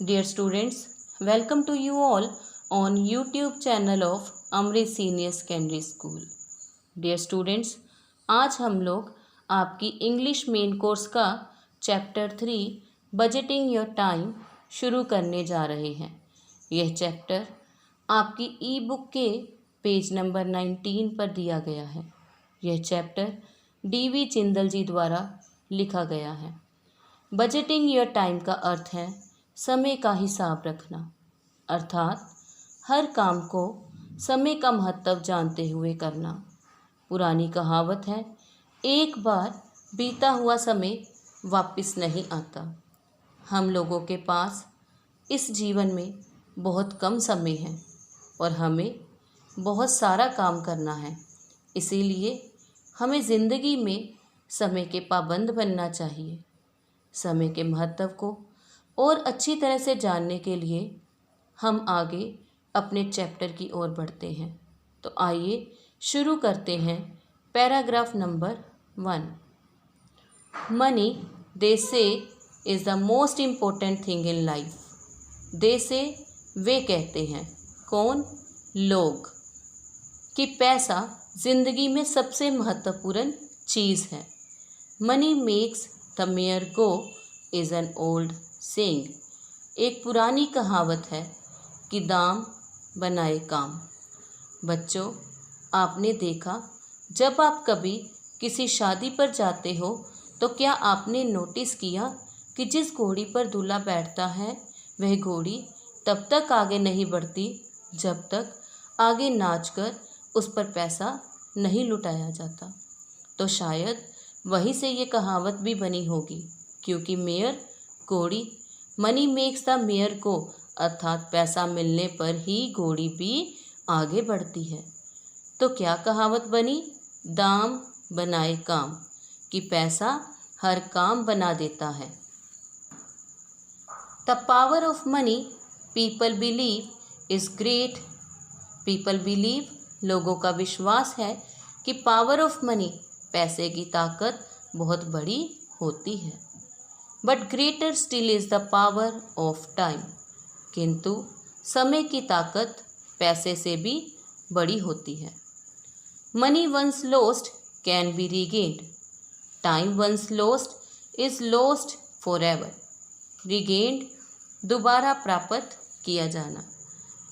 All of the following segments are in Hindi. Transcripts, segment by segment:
Dear students, welcome to you all on YouTube channel of Amrit Senior Secondary School. Dear students, आज हम लोग आपकी इंग्लिश मेन कोर्स का चैप्टर 3 बजटिंग योर टाइम शुरू करने जा रहे हैं। यह चैप्टर आपकी ई बुक के पेज नंबर 19 पर दिया गया है। यह चैप्टर डी.वी. जिंदल जी द्वारा लिखा गया है। बजटिंग योर टाइम का अर्थ है समय का हिसाब रखना, अर्थात हर काम को समय का महत्व जानते हुए करना। पुरानी कहावत है, एक बार बीता हुआ समय वापस नहीं आता। हम लोगों के पास इस जीवन में बहुत कम समय है और हमें बहुत सारा काम करना है। इसीलिए हमें ज़िंदगी में समय के पाबंद बनना चाहिए। समय के महत्व को और अच्छी तरह से जानने के लिए हम आगे अपने चैप्टर की ओर बढ़ते हैं। तो आइए शुरू करते हैं। Paragraph number 1। Money they say is the most important thing in life. They say वे कहते हैं, कौन? लोग, कि पैसा ज़िंदगी में सबसे महत्वपूर्ण चीज़ है। Money makes the mayor go is an old saying. एक पुरानी कहावत है कि दाम बनाए काम। बच्चों, आपने देखा, जब आप कभी किसी शादी पर जाते हो तो क्या आपने नोटिस किया कि जिस घोड़ी पर दूल्हा बैठता है वह घोड़ी तब तक आगे नहीं बढ़ती जब तक आगे नाचकर उस पर पैसा नहीं लुटाया जाता। तो शायद वहीं से ये कहावत भी बनी होगी, क्योंकि मेयर घोड़ी, मनी मेक्स द मेयर को, अर्थात पैसा मिलने पर ही घोड़ी भी आगे बढ़ती है। तो क्या कहावत बनी? दाम बनाए काम, कि पैसा हर काम बना देता है। The power of money people believe is great. People believe, लोगों का विश्वास है कि पावर ऑफ मनी, पैसे की ताकत बहुत बड़ी होती है। But greater still is the power of time. किंतु समय की ताकत पैसे से भी बड़ी होती है। Money once lost can be regained. Time once lost is lost forever. Regained, दोबारा प्राप्त किया जाना,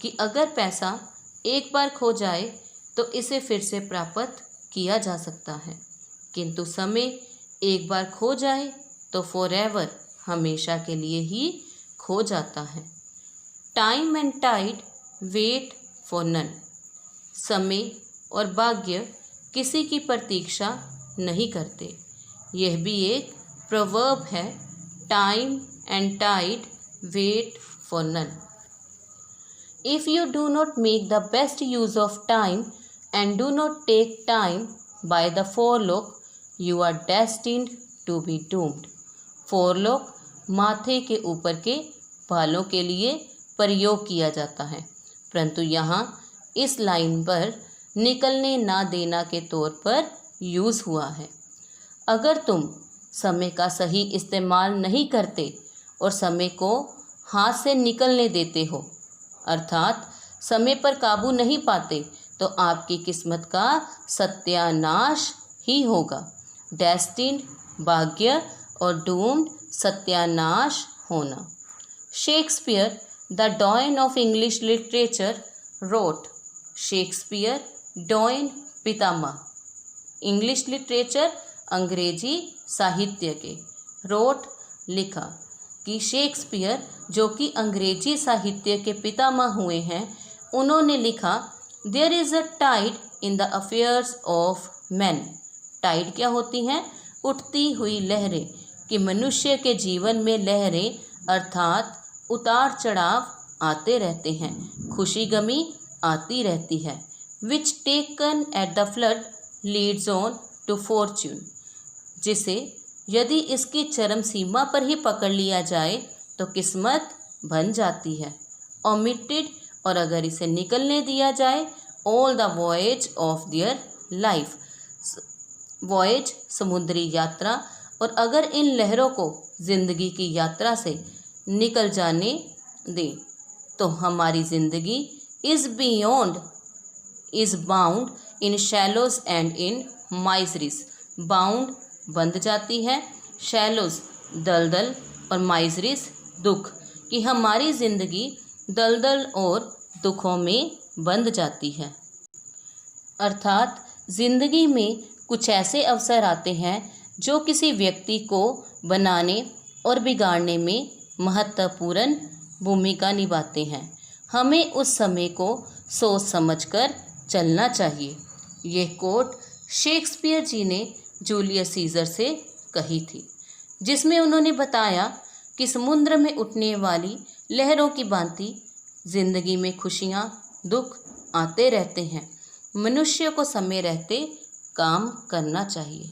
कि अगर पैसा एक बार खो जाए तो इसे फिर से प्राप्त किया जा सकता है, किंतु समय एक बार खो जाए तो फॉरएवर, हमेशा के लिए ही खो जाता है। Time and tide wait for none. समय और भाग्य किसी की प्रतीक्षा नहीं करते। यह भी एक प्रोवर्ब है, time and tide wait for none. If you do not make the best use of time and do not take time by the forelock, you are destined to be doomed. Forelock माथे के ऊपर के बालों के लिए प्रयोग किया जाता है, परंतु यहाँ इस लाइन पर निकलने ना देना के तौर पर यूज़ हुआ है। अगर तुम समय का सही इस्तेमाल नहीं करते और समय को हाथ से निकलने देते हो, अर्थात समय पर काबू नहीं पाते, तो आपकी किस्मत का सत्यानाश ही होगा। डेस्टिन्ड, भाग्य, और डूम्ड, सत्यानाश होना। Shakespeare, the doyen of English literature, wrote. Shakespeare, doyen, पितामह इंग्लिश लिटरेचर, अंग्रेजी साहित्य के। रोट, लिखा, कि शेक्सपियर, जो कि अंग्रेजी साहित्य के पितामह हुए हैं, उन्होंने लिखा, there is a tide in the affairs of man. Tide क्या होती हैं? उठती हुई लहरें, कि मनुष्य के जीवन में लहरें अर्थात उतार चढ़ाव आते रहते हैं, खुशी गमी आती रहती है। Which taken at the flood leads on to fortune. जिसे यदि इसकी चरम सीमा पर ही पकड़ लिया जाए तो किस्मत बन जाती है। ओमिटेड, और अगर इसे निकलने दिया जाए, all the voyage of their life. Voyage, समुद्री यात्रा, और अगर इन लहरों को जिंदगी की यात्रा से निकल जाने दें। तो हमारी ज़िंदगी is beyond is bound in shallows and in miseries. Bound बंध जाती है, शैलोज दलदल और माइजरीज दुख, कि हमारी ज़िंदगी दलदल और दुखों में बंध जाती है। अर्थात ज़िंदगी में कुछ ऐसे अवसर आते हैं जो किसी व्यक्ति को बनाने और बिगाड़ने में महत्वपूर्ण भूमिका निभाते हैं। हमें उस समय को सोच समझकर चलना चाहिए। यह कोट शेक्सपियर जी ने जूलियस सीजर से कही थी, जिसमें उन्होंने बताया कि समुद्र में उठने वाली लहरों की भांति जिंदगी में खुशियाँ दुख आते रहते हैं। मनुष्य को समय रहते काम करना चाहिए,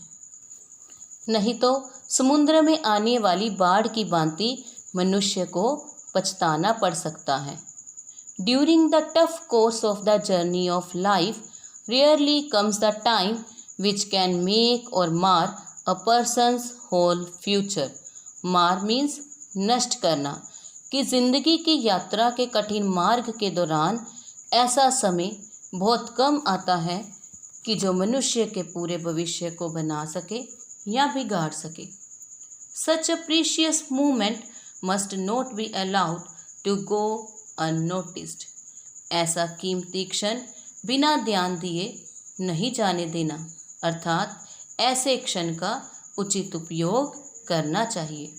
नहीं तो समुद्र में आने वाली बाढ़ की भांति मनुष्य को पछताना पड़ सकता है। During the tough course of the journey of life rarely comes the time which can make और मार अ पर्सन्स होल फ्यूचर। मार मीन्स नष्ट करना, कि जिंदगी की यात्रा के कठिन मार्ग के दौरान ऐसा समय बहुत कम आता है कि जो मनुष्य के पूरे भविष्य को बना सके या बिगाड़ सके। Such a precious movement must not be allowed to go unnoticed. ऐसा कीमती क्षण बिना ध्यान दिए नहीं जाने देना, अर्थात ऐसे क्षण का उचित उपयोग करना चाहिए।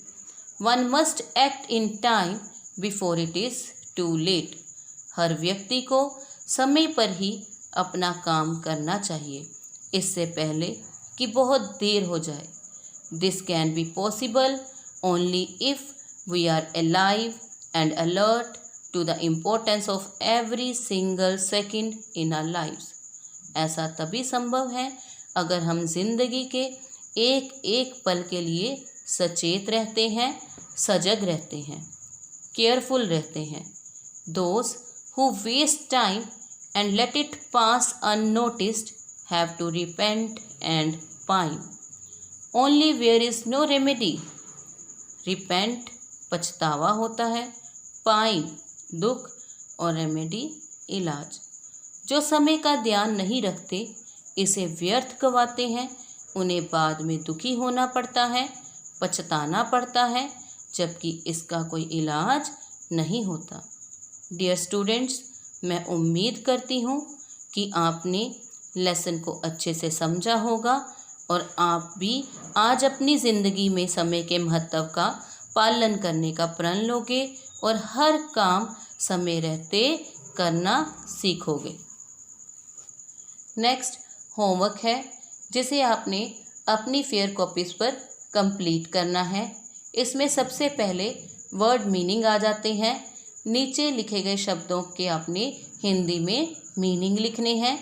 One must act in time before it is too late. हर व्यक्ति को समय पर ही अपना काम करना चाहिए, इससे पहले कि बहुत देर हो जाए। This can be possible only if we are alive and alert to the importance of every single second in our lives. ऐसा तभी संभव है अगर हम जिंदगी के एक एक पल के लिए सचेत रहते हैं, सजग रहते हैं, केयरफुल रहते हैं। Those who waste time and let it pass unnoticed have to repent and pine only where is no remedy। repent पछतावा होता है, pine दुख और remedy इलाज। जो समय का ध्यान नहीं रखते, इसे व्यर्थ गवाते हैं, उन्हें बाद में दुखी होना पड़ता है, पछताना पड़ता है, जबकि इसका कोई इलाज नहीं होता। डियर स्टूडेंट्स, मैं उम्मीद करती हूँ कि आपने लेसन को अच्छे से समझा होगा और आप भी आज अपनी ज़िंदगी में समय के महत्व का पालन करने का प्रण लोगे और हर काम समय रहते करना सीखोगे। नेक्स्ट होमवर्क है, जिसे आपने अपनी फेयर कॉपीज़ पर कंप्लीट करना है। इसमें सबसे पहले वर्ड मीनिंग आ जाते हैं। नीचे लिखे गए शब्दों के आपने हिंदी में मीनिंग लिखने हैं।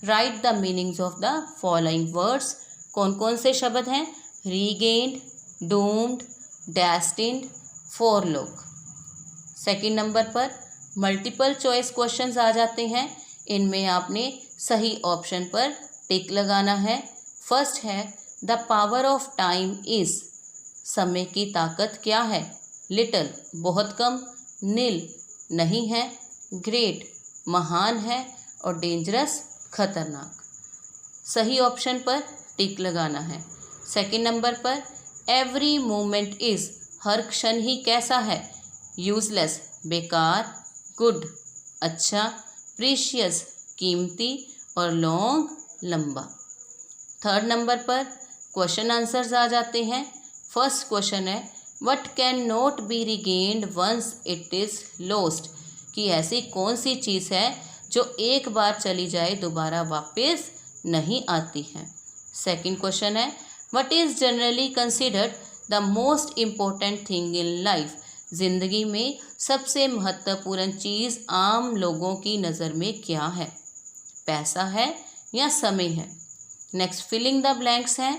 Write the meanings of the following words. कौन कौन से शब्द हैं? Regained, doomed, destined, forelock. Second number पर मल्टीपल चॉइस क्वेश्चंस आ जाते हैं। इनमें आपने सही ऑप्शन पर टिक लगाना है। फर्स्ट है the power of time is. समय की ताकत क्या है? लिटिल बहुत कम, नील नहीं है, ग्रेट महान है और डेंजरस खतरनाक। सही ऑप्शन पर टिक लगाना है। सेकंड नंबर पर एवरी मोमेंट इज़। हर क्षण ही कैसा है? यूजलेस बेकार, गुड अच्छा, प्रीशियस कीमती और लॉन्ग लंबा। थर्ड नंबर पर क्वेश्चन आंसर्स आ जाते हैं। फर्स्ट क्वेश्चन है what can not be regained once it is lost. कि ऐसी कौन सी चीज़ है जो एक बार चली जाए दोबारा वापस नहीं आती है। सेकंड क्वेश्चन है what is generally considered the most important thing in life. ज़िंदगी में सबसे महत्वपूर्ण चीज़ आम लोगों की नज़र में क्या है? पैसा है या समय है? नेक्स्ट फिलिंग द ब्लैंक्स हैं।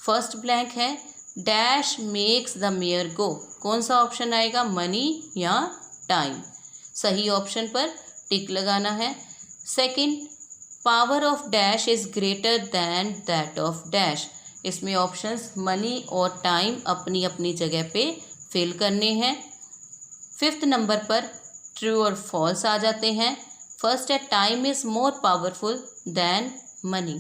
फर्स्ट ब्लैंक है डैश मेक्स द मेयर गो। कौन सा ऑप्शन आएगा? मनी या टाइम। सही ऑप्शन पर टिक लगाना है। Second power of dash is greater than that of dash. इसमें ऑप्शंस मनी और टाइम अपनी अपनी जगह पे फिल करने हैं। 5th नंबर पर ट्रू और फॉल्स आ जाते हैं। फर्स्ट है time is more powerful then money,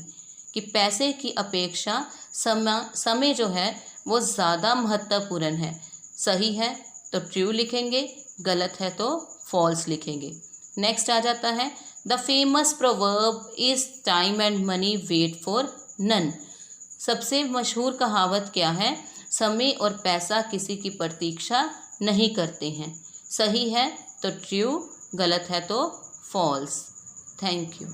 कि पैसे की अपेक्षा समय जो है वो ज़्यादा महत्वपूर्ण है। सही है तो ट्रू लिखेंगे, गलत है तो फॉल्स लिखेंगे। नेक्स्ट आ जाता है the famous proverb is time and money wait for none. सबसे मशहूर कहावत क्या है? समय और पैसा किसी की प्रतीक्षा नहीं करते हैं। सही है तो ट्रू, गलत है तो फॉल्स। Thank you.